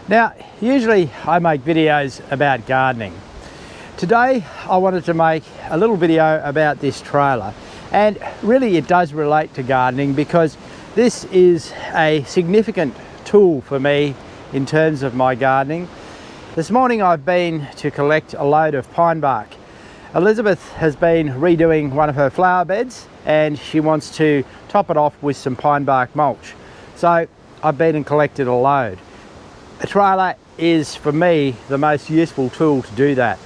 Now, usually I make videos about gardening. Today I wanted to make a little video about this trailer, and really it does relate to gardening because this is a significant tool for me in terms of my gardening. This morning I've been to collect a load of pine bark. Elizabeth has been redoing one of her flower beds and she wants to top it off with some pine bark mulch. So I've been and collected a load. A trailer is, for me, the most useful tool to do that.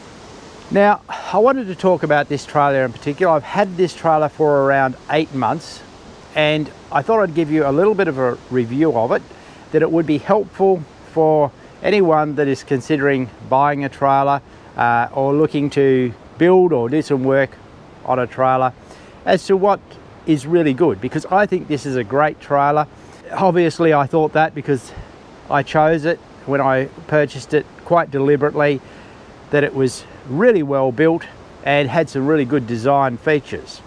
Now, I wanted to talk about this trailer in particular. I've had this trailer for around 8 months, and I thought I'd give you a little bit of a review of it, that it would be helpful for anyone that is considering buying a trailer or looking to build or do some work on a trailer, as to what is really good, because I think this is a great trailer. Obviously, I thought that because I chose it when I purchased it quite deliberately, that it was really well built and had some really good design features.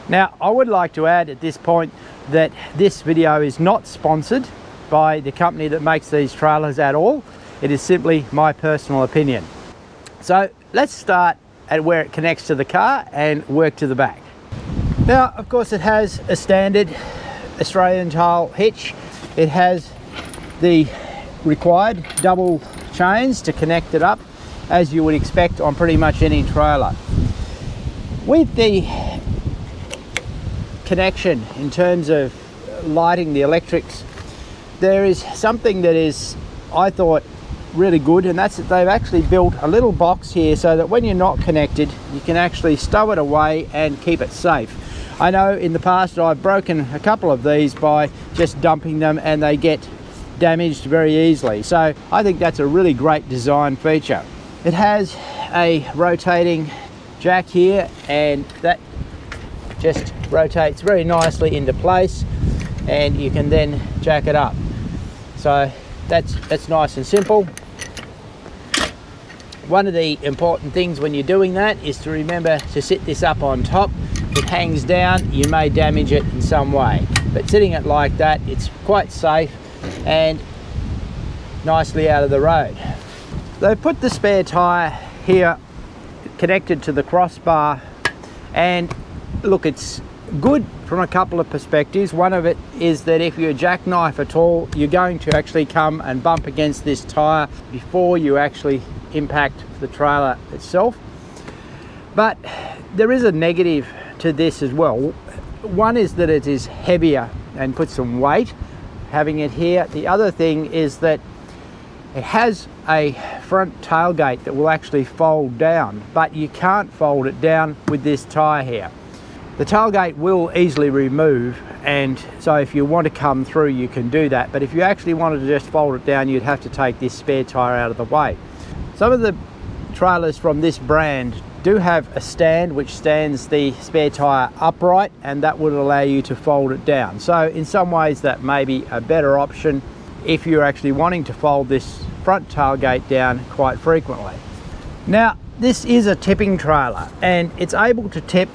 Now, I would like to add at this point that this video is not sponsored by the company that makes these trailers at all. It is simply my personal opinion. So let's start at where it connects to the car and work to the back. Now, of course, it has a standard Australian style hitch. It has the required double chains to connect it up, as you would expect on pretty much any trailer. With the connection in terms of lighting the electrics, there is something that is, I thought, really good, and that's that they've actually built a little box here so that when you're not connected, you can actually stow it away and keep it safe. I know in the past I've broken a couple of these by just dumping them, and they get damaged very easily. So I think that's a really great design feature. It has a rotating jack here, and that just rotates very nicely into place, and you can then jack it up. So that's nice and simple. One of the important things when you're doing that is to remember to sit this up on top. If it hangs down, you may damage it in some way, but sitting it like that, it's quite safe and nicely out of the road. They've put the spare tyre here connected to the crossbar, and look, it's good from a couple of perspectives. One of it is that if you jackknife at all, you're going to actually come and bump against this tyre before you actually impact the trailer itself. But there is a negative to this as well. One is that it is heavier and puts some weight having it here. The other thing is that it has a front tailgate that will actually fold down, but you can't fold it down with this tyre here. The tailgate will easily remove, and so if you want to come through, you can do that. But if you actually wanted to just fold it down, you'd have to take this spare tyre out of the way. Some of the trailers from this brand do have a stand which stands the spare tyre upright, and that would allow you to fold it down. So in some ways that may be a better option if you're actually wanting to fold this front tailgate down quite frequently. Now, this is a tipping trailer, and it's able to tip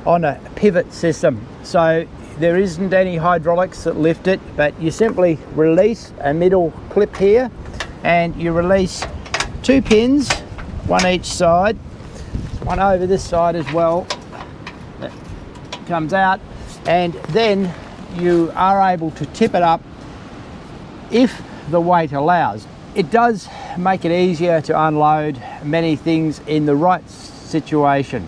on a pivot system. So there isn't any hydraulics that lift it, but you simply release a middle clip here, and you release 2 pins, one each side, one over this side as well, that comes out, and then you are able to tip it up if the weight allows. It does make it easier to unload many things in the right situation.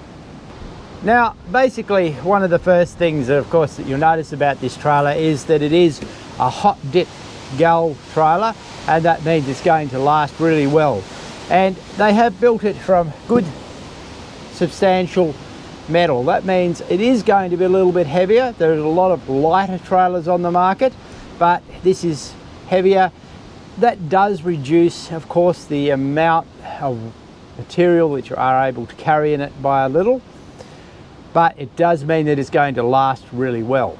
Now, basically, one of the first things, of course, that you'll notice about this trailer is that it is a hot dip gal trailer, and that means it's going to last really well. And they have built it from good, substantial metal. That means it is going to be a little bit heavier. There's a lot of lighter trailers on the market, but this is heavier. That does reduce, of course, the amount of material that you are able to carry in it by a little, but it does mean that it's going to last really well.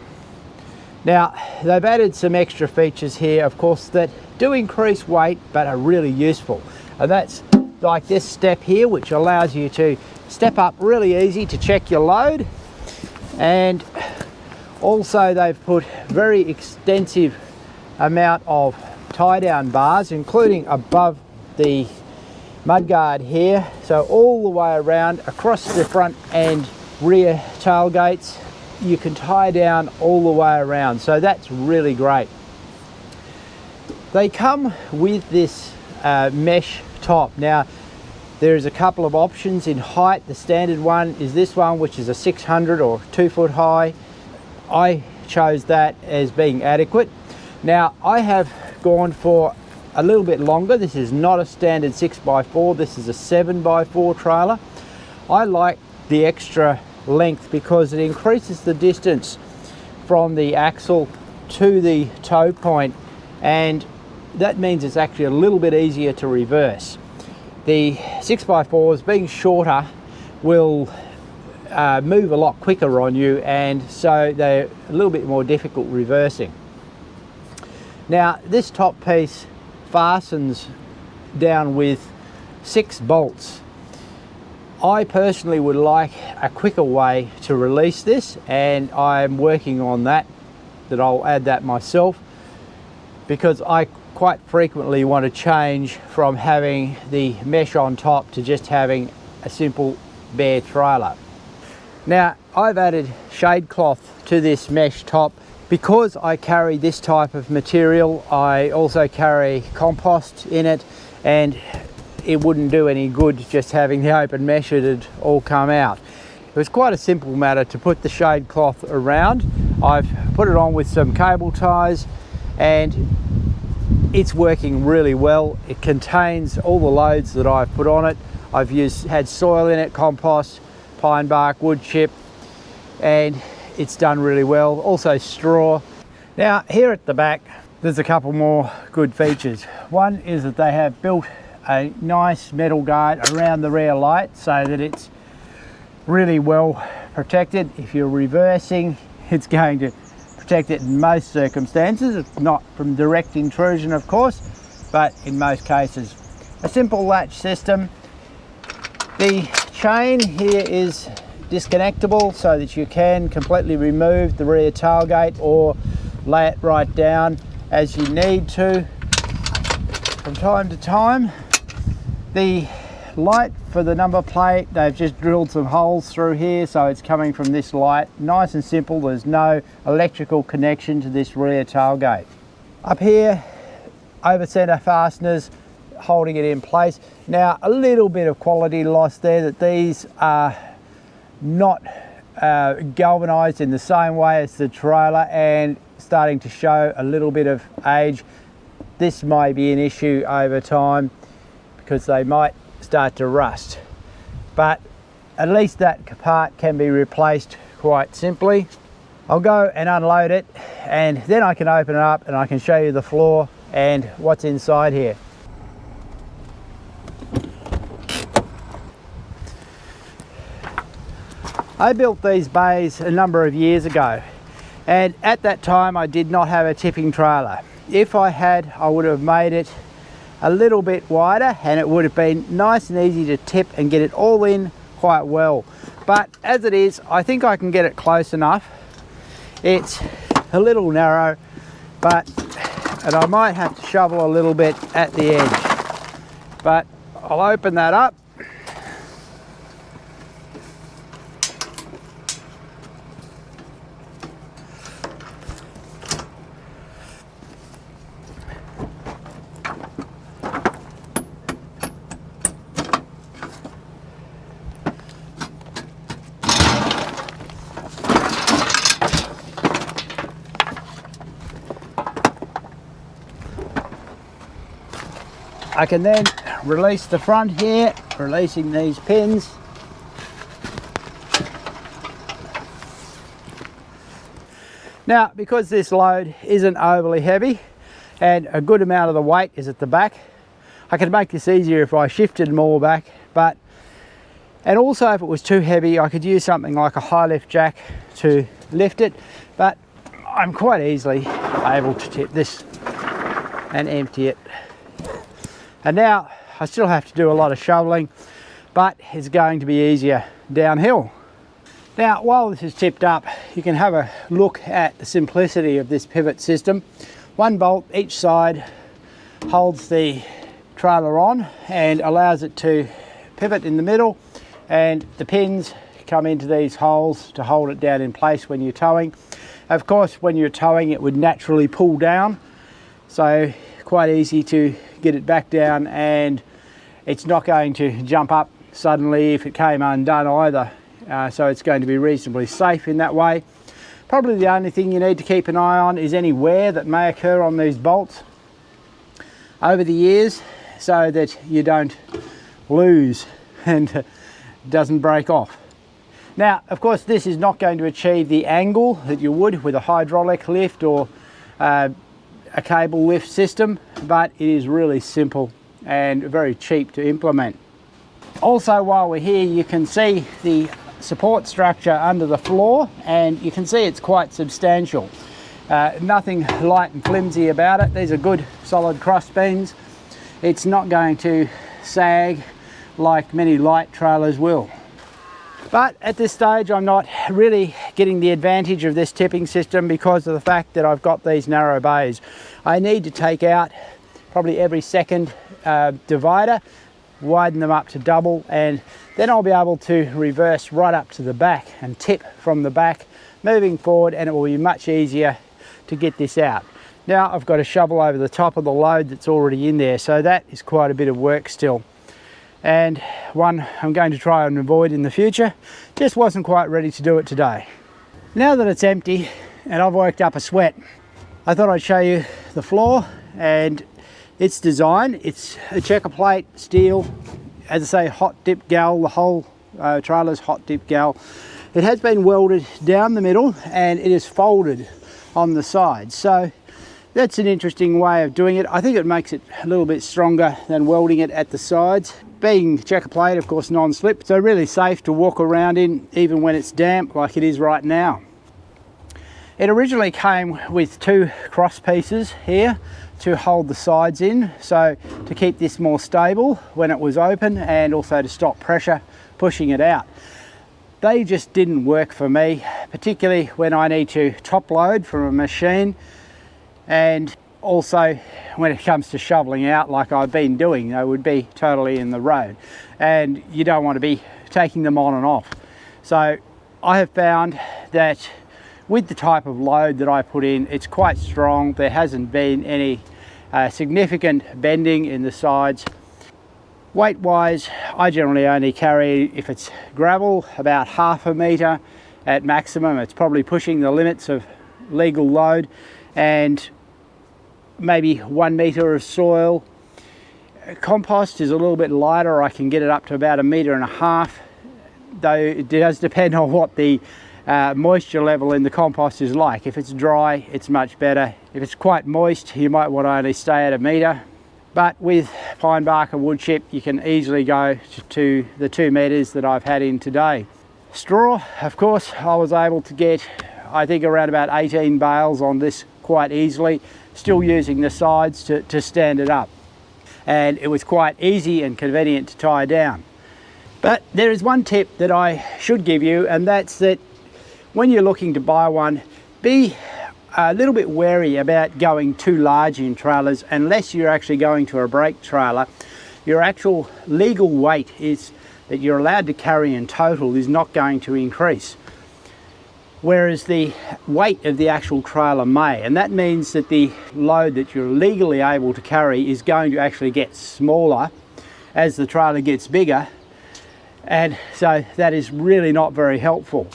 Now, they've added some extra features here, of course, that do increase weight but are really useful, and that's like this step here, which allows you to step up really easy to check your load. And also they've put very extensive amount of tie down bars, including above the mudguard here, so all the way around across the front and rear tailgates you can tie down all the way around, so that's really great. They come with this mesh top. Now there's a couple of options in height. The standard one is this one, which is a 600 or 2 foot high. I chose that as being adequate. Now I have gone for a little bit longer. This is not a standard 6x4, this is a 7x4 trailer. I like the extra length because it increases the distance from the axle to the toe point, and that means it's actually a little bit easier to reverse. The 6x4s, being shorter, will move a lot quicker on you, and so they're a little bit more difficult reversing. Now this top piece fastens down with 6 bolts. I personally would like a quicker way to release this, and I'm working on that I'll add that myself, because I quite frequently want to change from having the mesh on top to just having a simple bare trailer. Now I've added shade cloth to this mesh top. Because I carry this type of material, I also carry compost in it, and it wouldn't do any good just having the open mesh, it'd all come out. It was quite a simple matter to put the shade cloth around. I've put it on with some cable ties, and it's working really well. It contains all the loads that I've put on it. I've had soil in it, compost, pine bark, wood chip, and it's done really well. Also straw. Now here at the back there's a couple more good features. One is that they have built a nice metal guard around the rear light so that it's really well protected. If you're reversing, it's going to protect it in most circumstances. It's not from direct intrusion, of course, but in most cases. A simple latch system. The chain here is disconnectable so that you can completely remove the rear tailgate or lay it right down as you need to from time to time. The light for the number plate, they've just drilled some holes through here, so it's coming from this light. Nice and simple, there's no electrical connection to this rear tailgate. Up here, over centre fasteners holding it in place. Now a little bit of quality loss there, that these are not galvanized in the same way as the trailer and starting to show a little bit of age. This may be an issue over time because they might start to rust, but at least that part can be replaced quite simply. I'll go and unload it, and then I can open it up and I can show you the floor and what's inside here. I built these bays a number of years ago, and at that time I did not have a tipping trailer. If I had, I would have made it a little bit wider, and it would have been nice and easy to tip and get it all in quite well. But as it is, I think I can get it close enough. It's a little narrow, and I might have to shovel a little bit at the edge. But I'll open that up. I can then release the front here, releasing these pins. Now, because this load isn't overly heavy and a good amount of the weight is at the back, I could make this easier if I shifted more back, and also if it was too heavy, I could use something like a high lift jack to lift it, but I'm quite easily able to tip this and empty it. And now I still have to do a lot of shoveling, but it's going to be easier downhill. Now, while this is tipped up, you can have a look at the simplicity of this pivot system. One bolt each side holds the trailer on and allows it to pivot in the middle, and the pins come into these holes to hold it down in place when you're towing. Of course, when you're towing, it would naturally pull down, so quite easy to get it back down, and it's not going to jump up suddenly if it came undone either. So it's going to be reasonably safe in that way. Probably the only thing you need to keep an eye on is any wear that may occur on these bolts over the years, so that you don't lose and doesn't break off. Now, of course, this is not going to achieve the angle that you would with a hydraulic lift or a cable lift system, but it is really simple and very cheap to implement. Also, while we're here, you can see the support structure under the floor, and you can see it's quite substantial. Nothing light and flimsy about it. These are good solid cross beams. It's not going to sag like many light trailers will. But at this stage, I'm not really getting the advantage of this tipping system because of the fact that I've got these narrow bays. I need to take out probably every second divider, widen them up to double, and then I'll be able to reverse right up to the back and tip from the back moving forward, and it will be much easier to get this out. Now I've got a shovel over the top of the load that's already in there, so that is quite a bit of work still, and one I'm going to try and avoid in the future. Just wasn't quite ready to do it today. Now that it's empty and I've worked up a sweat, I thought I'd show you the floor and its design. It's a checker plate steel, as I say, hot dip gal. The whole trailer's hot dip gal. It has been welded down the middle and it is folded on the sides, so that's an interesting way of doing it. I think it makes it a little bit stronger than welding it at the sides. Being checker plate, of course, non-slip, so really safe to walk around in even when it's damp like it is right now. It originally came with two cross pieces here to hold the sides in, so to keep this more stable when it was open and also to stop pressure pushing it out. They just didn't work for me, particularly when I need to top load from a machine, and also when it comes to shoveling out like I've been doing. They would be totally in the road and you don't want to be taking them on and off. So I have found that with the type of load that I put in, it's quite strong. There hasn't been any significant bending in the sides. Weight wise, I generally only carry, if it's gravel, about 1/2 metre at maximum. It's probably pushing the limits of legal load, and maybe 1 metre of soil. Compost is a little bit lighter. I can get it up to about 1.5 metres, though it does depend on what the moisture level in the compost is like. If it's dry, it's much better. If it's quite moist, you might want to only stay at 1 metre. But with pine bark and wood chip, you can easily go to the 2 metres that I've had in today. Straw, of course, I was able to get, I think, around about 18 bales on this quite easily, still using the sides to stand it up. And it was quite easy and convenient to tie down. But there is one tip that I should give you, and that's that when you're looking to buy one, be a little bit wary about going too large in trailers unless you're actually going to a brake trailer. Your actual legal weight is that you're allowed to carry in total is not going to increase, whereas the weight of the actual trailer may, and that means that the load that you're legally able to carry is going to actually get smaller as the trailer gets bigger, and so that is really not very helpful.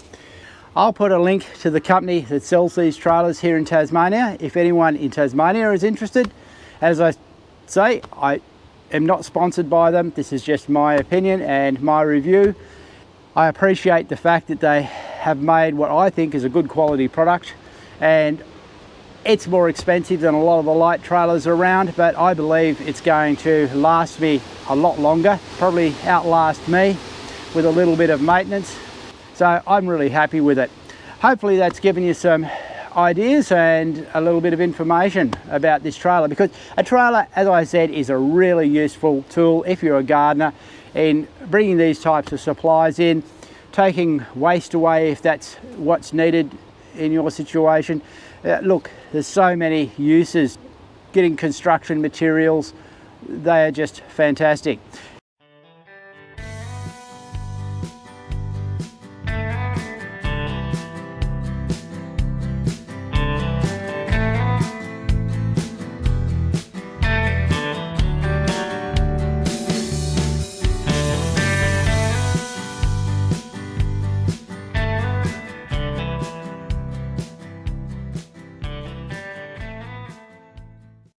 I'll put a link to the company that sells these trailers here in Tasmania if anyone in Tasmania is interested. As I say, I am not sponsored by them. This is just my opinion and my review. I appreciate the fact that they have made what I think is a good quality product, and it's more expensive than a lot of the light trailers around, but I believe it's going to last me a lot longer, probably outlast me with a little bit of maintenance. So I'm really happy with it. Hopefully that's given you some ideas and a little bit of information about this trailer, because a trailer, as I said, is a really useful tool if you're a gardener in bringing these types of supplies in, taking waste away if that's what's needed in your situation. Look, there's so many uses getting construction materials. They are just fantastic.